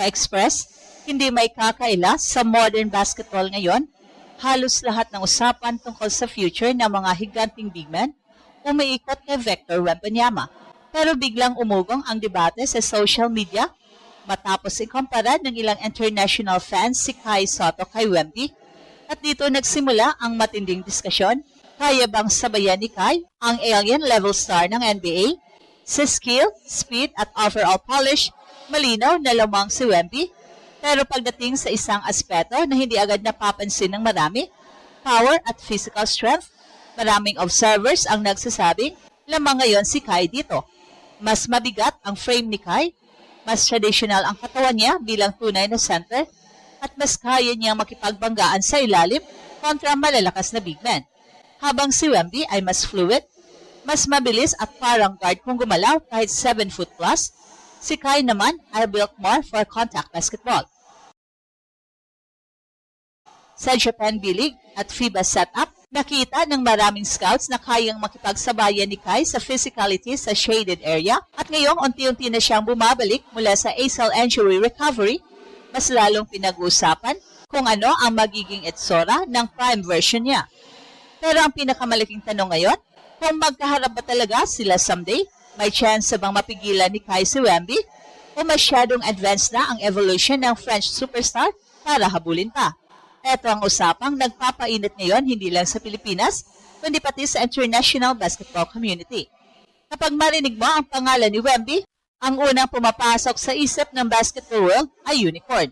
ka-express, hindi may kakaila sa modern basketball ngayon. Halos lahat ng usapan tungkol sa future ng mga higanting big men umiikot kay Victor Wembanyama. Pero biglang umugong ang debate sa social media matapos ikumpara ng ilang international fans si Kai Sotto kay Wemby. At dito nagsimula ang matinding diskusyon. Kaya bang sabayan ni Kai ang alien level star ng NBA? Sa skill, speed at overall polish, malinaw na lamang si Wemby. Pero pagdating sa isang aspeto na hindi agad napapansin ng marami, power at physical strength, maraming observers ang nagsasabing lamang ngayon si Kai dito. Mas mabigat ang frame ni Kai, mas traditional ang katawan niya bilang tunay na center, at mas kaya niyang makipagbanggaan sa ilalim kontra malalakas na big men. Habang si Wemby ay mas fluid, mas mabilis at parang guard kung gumalaw kahit 7 foot plus, si Kai naman ay built more for contact basketball. Sa Japan B-League at FIBA setup, nakita ng maraming scouts na kayang makipagsabayan ni Kai sa physicality sa shaded area at ngayong unti-unti na siyang bumabalik mula sa ACL injury recovery, mas lalong pinag-uusapan kung ano ang magiging itsura ng prime version niya. Pero ang pinakamalaking tanong ngayon, kung magkaharap ba talaga sila someday, may chance bang mapigilan ni Kai si Wemby o masyadong advanced na ang evolution ng French superstar para habulin pa? Ito ang usapang nagpapainit ngayon hindi lang sa Pilipinas, kundi pati sa international basketball community. Kapag marinig mo ang pangalan ni Wemby, ang unang pumapasok sa isip ng basketball world ay unicorn.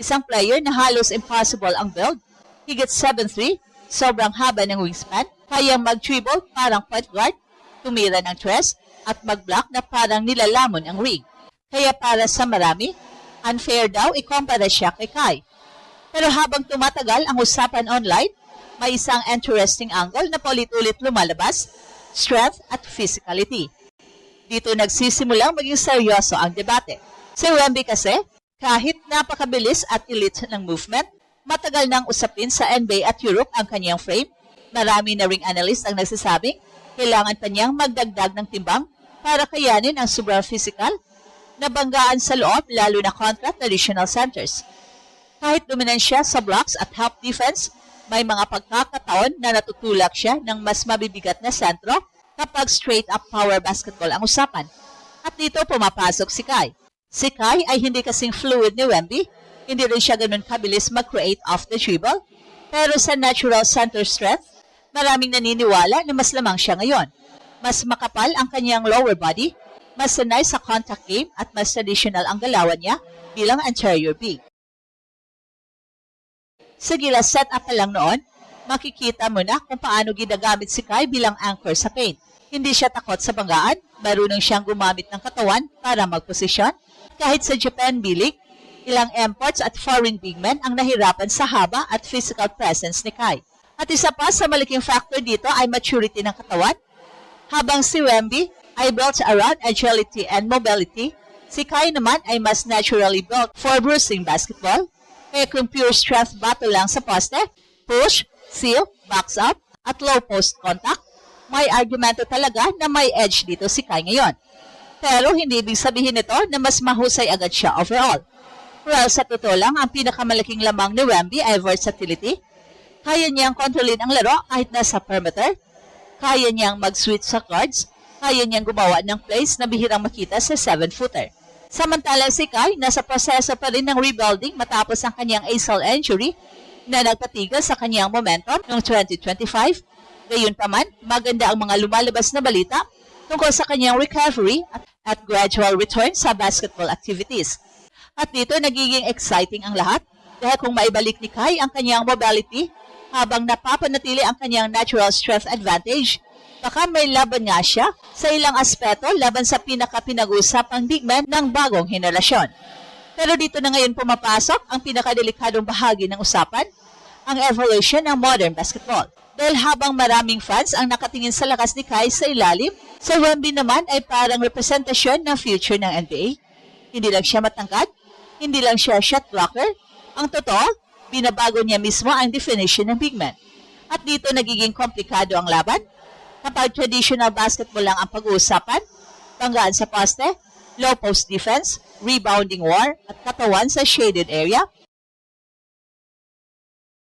Isang player na halos impossible ang build, higit 7'3", sobrang haba ng wingspan, kayang mag-dribble parang point guard, tumira ng tres, at mag-block na parang nilalamon ang ring. Kaya para sa marami, unfair daw ikumpara siya kay Kai. Pero habang tumatagal ang usapan online, may isang interesting angle na paulit-ulit lumalabas, strength at physicality. Dito nagsisimulang maging seryoso ang debate. Si Wemby kasi, kahit napakabilis at elite ng movement, matagal nang usapin sa NBA at Europe ang kanyang frame. Marami na ring analyst ang nagsasabing kailangan pa niyang magdagdag ng timbang para kayanin ang sobrang physical na banggaan sa loob lalo na kontra traditional centers. Kahit dominant siya sa blocks at help defense, may mga pagkakataon na natutulak siya ng mas mabibigat na sentro kapag straight up power basketball ang usapan. At dito pumapasok si Kai. Si Kai ay hindi kasing fluid ni Wemby, hindi rin siya ganun kabilis mag-create off the dribble, pero sa natural center strength, maraming naniniwala na mas lamang siya ngayon. Mas makapal ang kanyang lower body, mas sanay sa contact game at mas traditional ang galawan niya bilang anterior big. Sa gila setup pa lang noon, makikita mo na kung paano ginagamit si Kai bilang anchor sa paint. Hindi siya takot sa banggaan, marunong siyang gumamit ng katawan para magposisyon. Kahit sa Japan B-League, ilang imports at foreign big men ang nahirapan sa haba at physical presence ni Kai. At isa pa sa malaking factor dito ay maturity ng katawan. Habang si Wemby ay built around agility and mobility, si Kai naman ay mas naturally built for bruising basketball. Kaya kung pure strength battle lang sa poste, push, seal, box up, at low post contact, may argumento talaga na may edge dito si Kai ngayon. Pero hindi ibig sabihin nito na mas mahusay agad siya overall. Well, sa totoo lang, ang pinakamalaking lamang ni Wemby ay versatility. Kaya niyang kontrolin ang laro kahit nasa perimeter. Kaya niyang mag-switch sa guards. Kaya niyang gumawa ng plays na bihirang makita sa 7-footer. Samantalang si Kai, nasa proseso pa rin ng rebuilding matapos ang kanyang ACL injury na nagpatigil sa kanyang momentum noong 2025. Gayunpaman, maganda ang mga lumalabas na balita tungkol sa kanyang recovery at gradual return sa basketball activities. At dito nagiging exciting ang lahat dahil kung maibalik ni Kai ang kanyang mobility habang napapanatili ang kanyang natural strength advantage, baka may laban nga siya sa ilang aspeto laban sa pinaka-pinag-usapang big man ng bagong henerasyon. Pero dito na ngayon pumapasok ang pinakadelikadong bahagi ng usapan, ang evolution ng modern basketball. Dahil habang maraming fans ang nakatingin sa lakas ni Kai sa ilalim, sa Wemby naman ay parang representasyon ng future ng NBA. Hindi lang siya matangkad, hindi lang siya shot blocker. Ang totoo, binabago niya mismo ang definition ng big man. At dito nagiging komplikado ang laban. Kapag traditional basketball lang ang pag-uusapan, banggaan sa poste, low post defense, rebounding war, at katawan sa shaded area.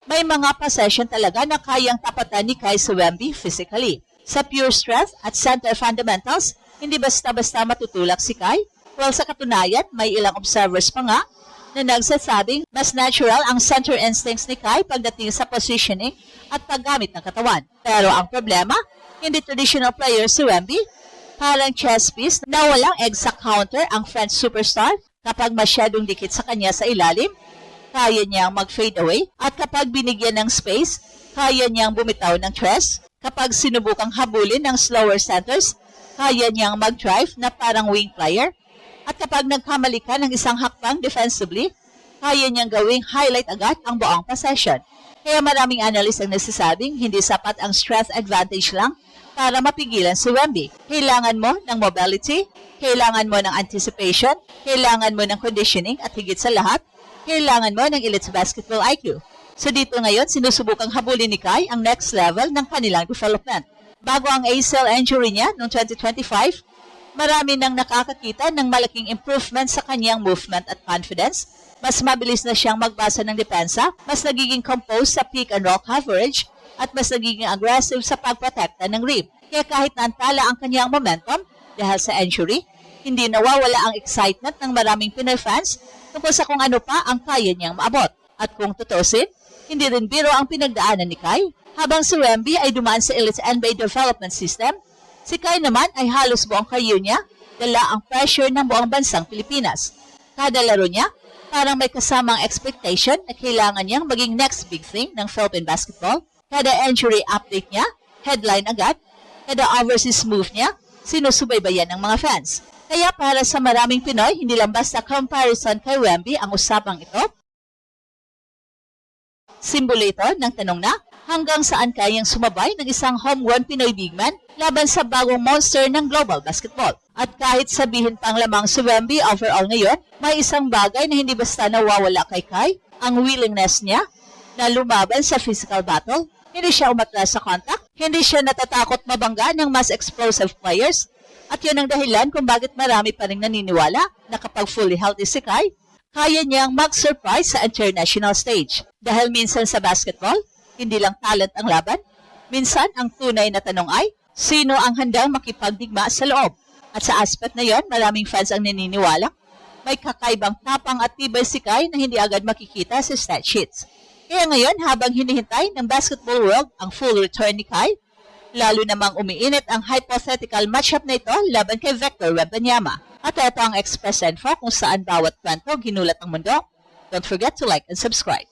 May mga possession talaga na kayang tapatan ni Kai sa Wemby physically. Sa pure strength at center fundamentals, hindi basta-basta matutulak si Kai. Well, sa katunayan, may ilang observers pa nga na nagsasabing mas natural ang center instincts ni Kai pagdating sa positioning at paggamit ng katawan. Pero ang problema, hindi traditional player si Wemby. Parang chess piece na walang exact counter ang French superstar kapag masyadong dikit sa kanya sa ilalim. Kaya niyang mag-fade away at kapag binigyan ng space, kaya niyang bumitaw ng tres. Kapag sinubukang habulin ng slower centers, kaya niyang mag-drive na parang wing player. At kapag nagkamali ka ng isang hakbang defensively, kaya niyang gawing highlight agad ang buong possession. Kaya maraming analyst ang nagsasabing hindi sapat ang strength advantage lang para mapigilan si Wemby. Kailangan mo ng mobility, kailangan mo ng anticipation, kailangan mo ng conditioning at higit sa lahat, kailangan mo ng elite basketball IQ. So dito ngayon, sinusubukang habulin ni Kai ang next level ng kanilang development. Bago ang ACL injury niya noong 2025, marami nang nakakakita ng malaking improvement sa kanyang movement at confidence. Mas mabilis na siyang magbasa ng depensa, mas nagiging composed sa pick and roll coverage, at mas nagiging aggressive sa pagprotekta ng rim. Kaya kahit naantala ang kanyang momentum dahil sa injury, hindi nawawala ang excitement ng maraming Pinoy fans tungkol sa kung ano pa ang kaya niyang maabot. At kung tutusin, hindi rin biro ang pinagdaanan ni Kai. Habang si Wemby ay dumaan sa elite NBA development system, si Kai naman ay halos buong career niya dala ang pressure ng buong bansang Pilipinas. Kada laro niya, parang may kasamang expectation na kailangan niyang maging next big thing ng Philippine basketball. Kada injury update niya, headline agad. Kada overseas move niya, sinusubaybayan ng mga fans. Kaya para sa maraming Pinoy, hindi lang basta comparison kay Wemby ang usapang ito. Simbolo ito ng tanong na hanggang saan kayang sumabay ng isang homegrown Pinoy big man laban sa bagong monster ng global basketball. At kahit sabihin pang lamang si Wemby overall ngayon, may isang bagay na hindi basta nawawala kay Kai, ang willingness niya na lumaban sa physical battle. Hindi siya umatras sa contact, hindi siya natatakot mabangga ng mas explosive players. At yun ang dahilan kung bakit marami pa rin naniniwala na kapag fully healthy si Kai, kaya niyang mag-surprise sa international stage. Dahil minsan sa basketball, hindi lang talent ang laban. Minsan, ang tunay na tanong ay, sino ang handang makipagdigma sa loob? At sa aspect na yon, maraming fans ang naniniwala. May kakaibang tapang at tibay si Kai na hindi agad makikita sa stat sheets. Kaya ngayon, habang hinihintay ng basketball world ang full return ni Kai, lalo namang umiinit ang hypothetical matchup na ito laban kay Victor Wembanyama. At ito ang Express Info kung saan bawat kwento ginulat ang mundo. Don't forget to like and subscribe.